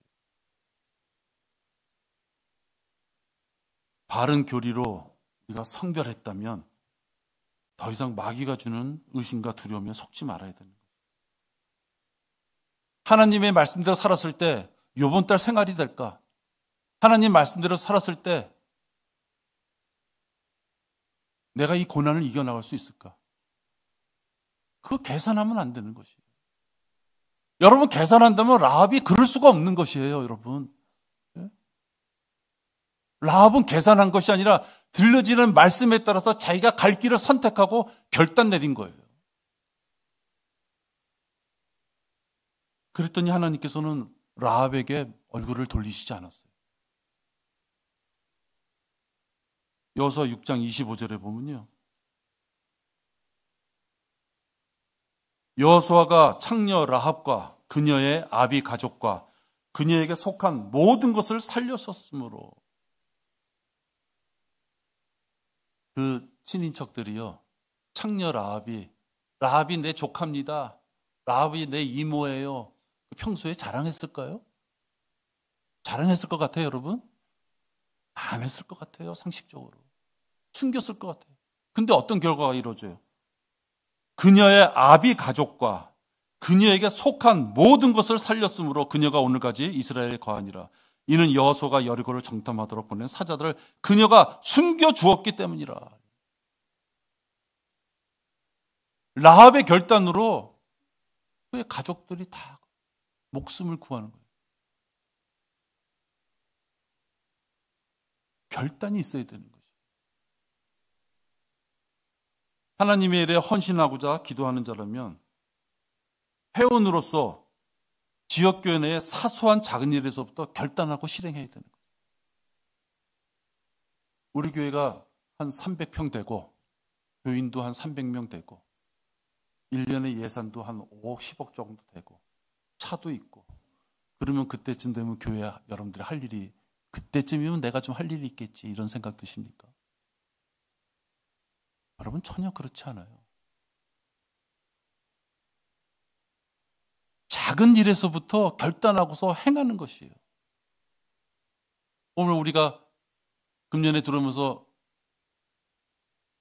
[SPEAKER 1] 바른 교리로 우리가 성별했다면 더 이상 마귀가 주는 의심과 두려움에 속지 말아야 되는 거예요. 하나님의 말씀대로 살았을 때 이번 달 생활이 될까? 하나님 말씀대로 살았을 때 내가 이 고난을 이겨나갈 수 있을까? 그거 계산하면 안 되는 것이에요. 여러분, 계산한다면 라합이 그럴 수가 없는 것이에요, 여러분. 라합은 계산한 것이 아니라 들려지는 말씀에 따라서 자기가 갈 길을 선택하고 결단 내린 거예요. 그랬더니 하나님께서는 라합에게 얼굴을 돌리시지 않았어요. 여호수아 6장 25절에 보면요, 여호수아가 창녀 라합과 그녀의 아비 가족과 그녀에게 속한 모든 것을 살렸었으므로. 그 친인척들이요, 창녀 라합이 내 조카입니다, 라합이 내 이모예요, 평소에 자랑했을까요? 자랑했을 것 같아요, 여러분? 안 했을 것 같아요. 상식적으로 숨겼을 것 같아요. 근데 어떤 결과가 이루어져요? 그녀의 아비 가족과 그녀에게 속한 모든 것을 살렸으므로 그녀가 오늘까지 이스라엘에 거하니라. 이는 여호수아가 여리고를 정탐하도록 보낸 사자들을 그녀가 숨겨주었기 때문이라. 라합의 결단으로 그의 가족들이 다 목숨을 구하는 거예요. 결단이 있어야 되는 거죠. 하나님의 일에 헌신하고자 기도하는 자라면 회원으로서 지역교회 내의 사소한 작은 일에서부터 결단하고 실행해야 되는 거예요. 우리 교회가 한 300평 되고 교인도 한 300명 되고 1년의 예산도 한 5억, 10억 정도 되고 차도 있고, 그러면 그때쯤 되면 교회 여러분들이 할 일이, 그때쯤이면 내가 좀 할 일이 있겠지, 이런 생각 드십니까? 여러분, 전혀 그렇지 않아요. 작은 일에서부터 결단하고서 행하는 것이에요. 오늘 우리가 금년에 들어오면서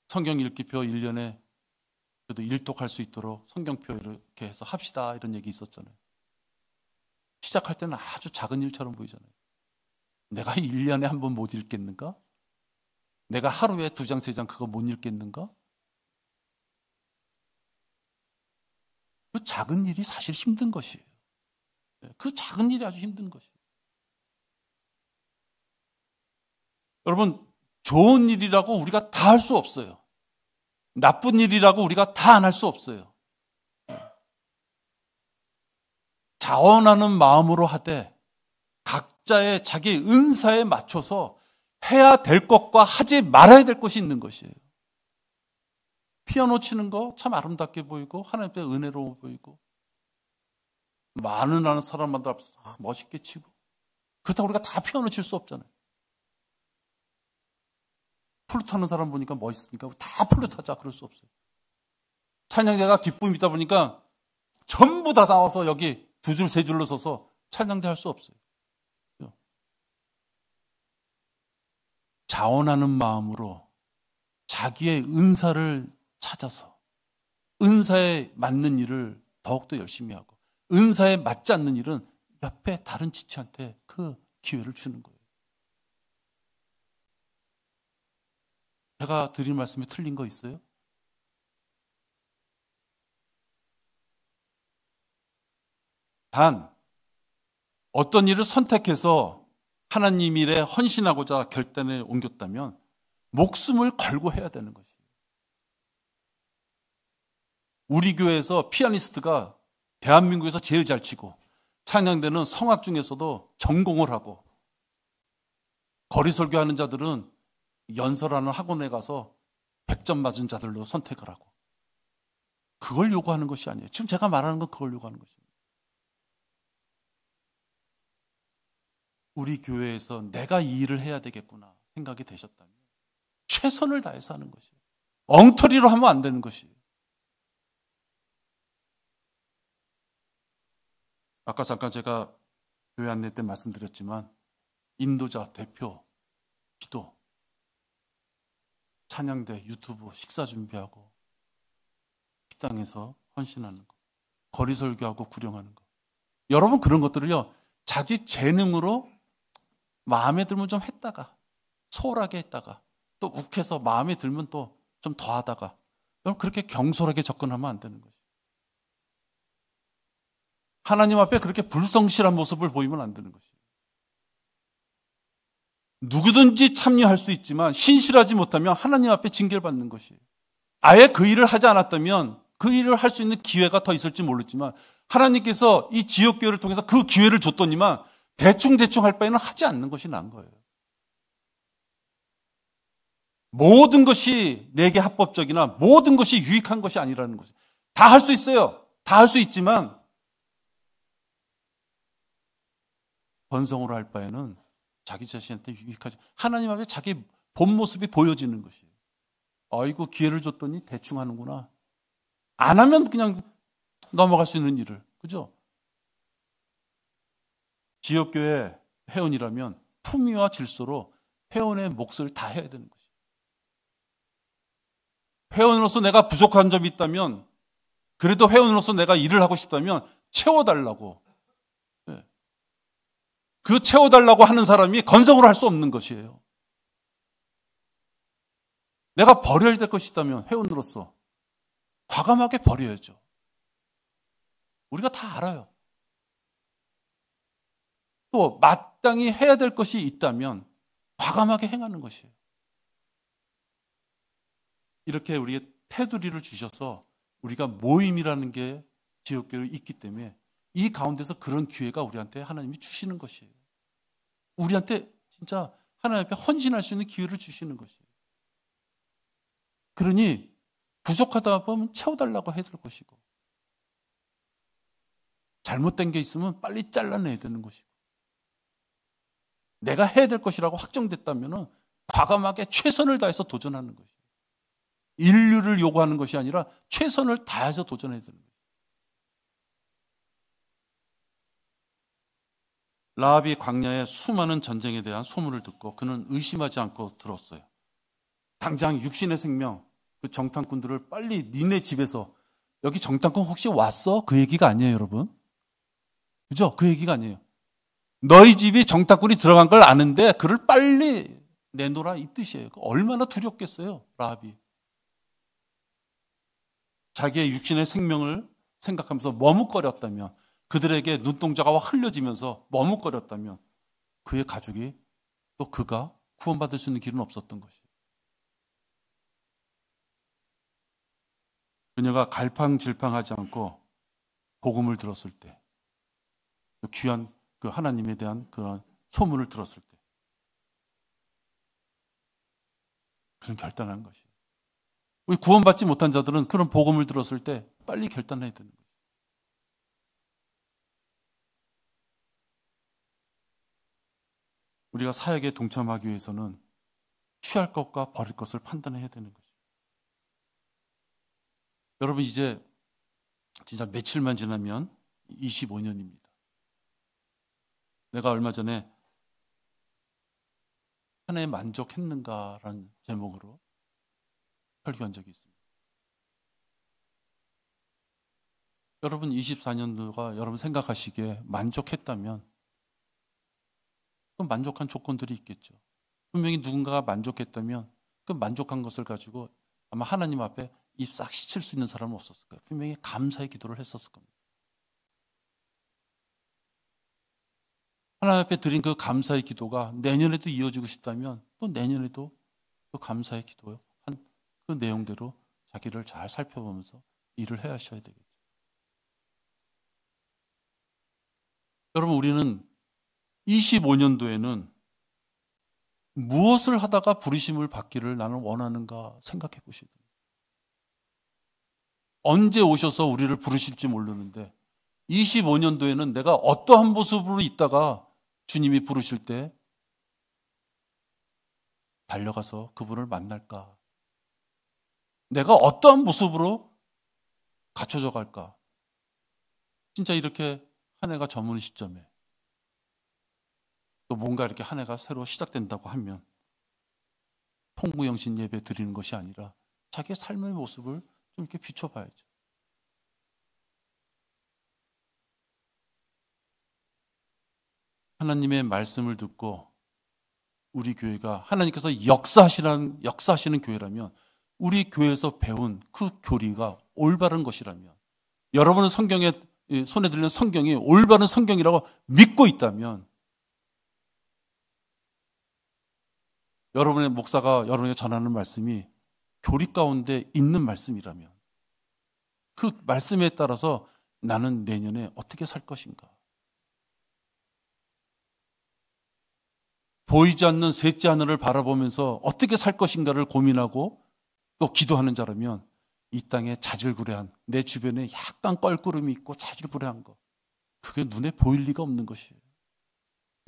[SPEAKER 1] 성경 읽기표 1년에 그래도 일독할 수 있도록 성경표 이렇게 해서 합시다, 이런 얘기 있었잖아요. 시작할 때는 아주 작은 일처럼 보이잖아요. 내가 1년에 한 번 못 읽겠는가? 내가 하루에 2장, 3장 그거 못 읽겠는가? 그 작은 일이 사실 힘든 것이에요. 그 작은 일이 아주 힘든 것이에요. 여러분, 좋은 일이라고 우리가 다 할 수 없어요. 나쁜 일이라고 우리가 다 안 할 수 없어요. 자원하는 마음으로 하되 각자의 자기 은사에 맞춰서 해야 될 것과 하지 말아야 될 것이 있는 것이에요. 피아노 치는 거 참 아름답게 보이고 하나님께 은혜로워 보이고 많은 사람마다 멋있게 치고, 그렇다고 우리가 다 피아노 칠 수 없잖아요. 플루트 하는 사람 보니까 멋있으니까 다 플루트 하자, 그럴 수 없어요. 찬양대가 기쁨이 있다 보니까 전부 다 나와서 여기 2줄, 3줄로 서서 찬양대 할 수 없어요. 자원하는 마음으로 자기의 은사를 찾아서 은사에 맞는 일을 더욱더 열심히 하고, 은사에 맞지 않는 일은 옆에 다른 지체한테 그 기회를 주는 거예요. 제가 드린 말씀이 틀린 거 있어요? 단 어떤 일을 선택해서 하나님 일에 헌신하고자 결단에 옮겼다면 목숨을 걸고 해야 되는 것이에요. 우리 교회에서 피아니스트가 대한민국에서 제일 잘 치고 찬양대는 성악 중에서도 전공을 하고, 거리 설교하는 자들은 연설하는 학원에 가서 100점 맞은 자들로 선택을 하고, 그걸 요구하는 것이 아니에요. 지금 제가 말하는 건 그걸 요구하는 것입니다. 우리 교회에서 내가 이 일을 해야 되겠구나 생각이 되셨다면 최선을 다해서 하는 것이에요. 엉터리로 하면 안 되는 것이에요. 아까 잠깐 제가 교회 안내 때 말씀드렸지만 인도자, 대표, 기도, 찬양대, 유튜브, 식사 준비하고 식당에서 헌신하는 거, 거리 설교하고 구령하는 거, 여러분 그런 것들을요 자기 재능으로 마음에 들면 좀 했다가 소홀하게 했다가 또 욱해서 마음에 들면 또 좀 더 하다가, 여러분 그렇게 경솔하게 접근하면 안 되는 거죠. 하나님 앞에 그렇게 불성실한 모습을 보이면 안 되는 것이에요. 누구든지 참여할 수 있지만 신실하지 못하면 하나님 앞에 징계를 받는 것이에요. 아예 그 일을 하지 않았다면 그 일을 할 수 있는 기회가 더 있을지 모르지만 하나님께서 이 지역교회를 통해서 그 기회를 줬더니만 대충 할 바에는 하지 않는 것이 나은 거예요. 모든 것이 내게 합법적이나 모든 것이 유익한 것이 아니라는 것이에요. 다 할 수 있어요. 다 할 수 있지만 번성으로 할 바에는 자기 자신한테 유익하지. 하나님 앞에 자기 본 모습이 보여지는 것이에요. 아이고 기회를 줬더니 대충 하는구나. 안 하면 그냥 넘어갈 수 있는 일을. 그죠? 지역교회 회원이라면 품위와 질서로 회원의 몫을 다 해야 되는 것이에요. 회원으로서 내가 부족한 점이 있다면, 그래도 회원으로서 내가 일을 하고 싶다면 채워달라고. 그 채워달라고 하는 사람이 건성으로 할 수 없는 것이에요. 내가 버려야 될 것이 있다면 회원으로서 과감하게 버려야죠. 우리가 다 알아요. 또 마땅히 해야 될 것이 있다면 과감하게 행하는 것이에요. 이렇게 우리의 테두리를 주셔서 우리가 모임이라는 게 지역교회에 있기 때문에 이 가운데서 그런 기회가 우리한테 하나님이 주시는 것이에요. 우리한테 진짜 하나님 앞에 헌신할 수 있는 기회를 주시는 것이에요. 그러니 부족하다 보면 채워달라고 해야 될 것이고, 잘못된 게 있으면 빨리 잘라내야 되는 것이고, 내가 해야 될 것이라고 확정됐다면 과감하게 최선을 다해서 도전하는 것이에요. 인류를 요구하는 것이 아니라 최선을 다해서 도전해야 되는 거예요. 라합이 광야의 수많은 전쟁에 대한 소문을 듣고 그는 의심하지 않고 들었어요. 당장 육신의 생명, 그 정탐꾼들을 빨리 니네 집에서, 여기 정탐꾼 혹시 왔어? 그 얘기가 아니에요, 여러분. 그죠? 그 얘기가 아니에요. 너희 집이 정탐꾼이 들어간 걸 아는데 그를 빨리 내놓으라 이 뜻이에요. 얼마나 두렵겠어요, 라합이. 자기의 육신의 생명을 생각하면서 머뭇거렸다면, 그들에게 눈동자가 흘려지면서 머뭇거렸다면 그의 가족이, 또 그가 구원받을 수 있는 길은 없었던 것이에요. 그녀가 갈팡질팡하지 않고 복음을 들었을 때, 귀한 그 하나님에 대한 그런 소문을 들었을 때, 그런 결단한 것이에요. 우리 구원받지 못한 자들은 그런 복음을 들었을 때 빨리 결단해야 되는 거예요. 우리가 사역에 동참하기 위해서는 취할 것과 버릴 것을 판단해야 되는 거죠. 여러분, 이제 진짜 며칠만 지나면 25년입니다. 내가 얼마 전에 한 해에 만족했는가라는 제목으로 설교한 적이 있습니다. 여러분 24년도가 여러분 생각하시기에 만족했다면 그 만족한 조건들이 있겠죠. 분명히 누군가가 만족했다면 그 만족한 것을 가지고 아마 하나님 앞에 입 싹 씻을 수 있는 사람은 없었을 거예요. 분명히 감사의 기도를 했었을 겁니다. 하나님 앞에 드린 그 감사의 기도가 내년에도 이어지고 싶다면 또 내년에도 그 감사의 기도한 그 내용대로 자기를 잘 살펴보면서 일을 해야 하셔야 되겠죠. 여러분, 우리는 25년도에는 무엇을 하다가 부르심을 받기를 나는 원하는가 생각해 보셔야 됩니다. 언제 오셔서 우리를 부르실지 모르는데 25년도에는 내가 어떠한 모습으로 있다가 주님이 부르실 때 달려가서 그분을 만날까? 내가 어떠한 모습으로 갖춰져 갈까? 진짜 이렇게 한 해가 저무는 시점에 또 뭔가 이렇게 한 해가 새로 시작된다고 하면 통구영신 예배 드리는 것이 아니라 자기의 삶의 모습을 좀 이렇게 비춰봐야죠. 하나님의 말씀을 듣고 우리 교회가 하나님께서 역사하시는 교회라면, 우리 교회에서 배운 그 교리가 올바른 것이라면, 여러분은 성경에 손에 들리는 성경이 올바른 성경이라고 믿고 있다면, 여러분의 목사가 여러분에게 전하는 말씀이 교리 가운데 있는 말씀이라면 그 말씀에 따라서 나는 내년에 어떻게 살 것인가, 보이지 않는 셋째 하늘을 바라보면서 어떻게 살 것인가를 고민하고 또 기도하는 자라면 이 땅에 자질구레한, 내 주변에 약간 껄끄름이 있고 자질구레한 것, 그게 눈에 보일 리가 없는 것이에요.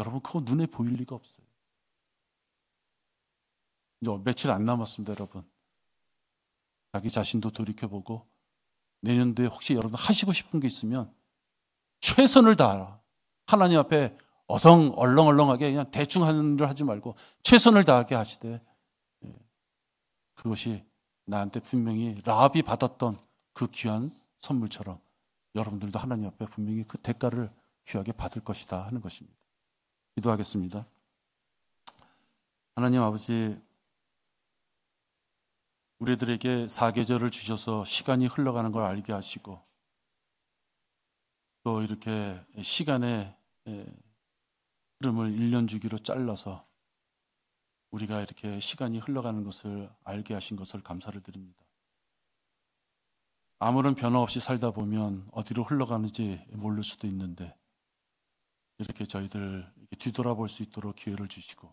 [SPEAKER 1] 여러분, 그거 눈에 보일 리가 없어요. 이제 며칠 안 남았습니다, 여러분. 자기 자신도 돌이켜보고 내년도에 혹시 여러분 하시고 싶은 게 있으면 최선을 다하라. 하나님 앞에 얼렁얼렁하게 그냥 대충 하는 일 하지 말고 최선을 다하게 하시되, 그것이 나한테 분명히 라합이 받았던 그 귀한 선물처럼 여러분들도 하나님 앞에 분명히 그 대가를 귀하게 받을 것이다 하는 것입니다. 기도하겠습니다. 하나님 아버지, 우리들에게 사계절을 주셔서 시간이 흘러가는 걸 알게 하시고, 또 이렇게 시간의 흐름을 1년 주기로 잘라서 우리가 이렇게 시간이 흘러가는 것을 알게 하신 것을 감사를 드립니다. 아무런 변화 없이 살다 보면 어디로 흘러가는지 모를 수도 있는데, 이렇게 저희들 뒤돌아볼 수 있도록 기회를 주시고,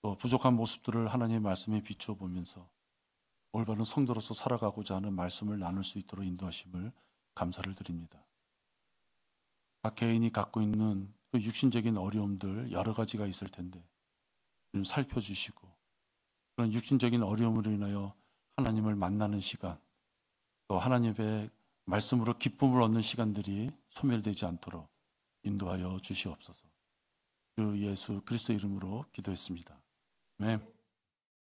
[SPEAKER 1] 또 부족한 모습들을 하나님의 말씀에 비추어 보면서 올바른 성도로서 살아가고자 하는 말씀을 나눌 수 있도록 인도하심을 감사를 드립니다. 각 개인이 갖고 있는 그 육신적인 어려움들 여러 가지가 있을 텐데 좀 살펴주시고, 그런 육신적인 어려움으로 인하여 하나님을 만나는 시간, 또 하나님의 말씀으로 기쁨을 얻는 시간들이 소멸되지 않도록 인도하여 주시옵소서. 주 예수 그리스도 이름으로 기도했습니다. 아멘.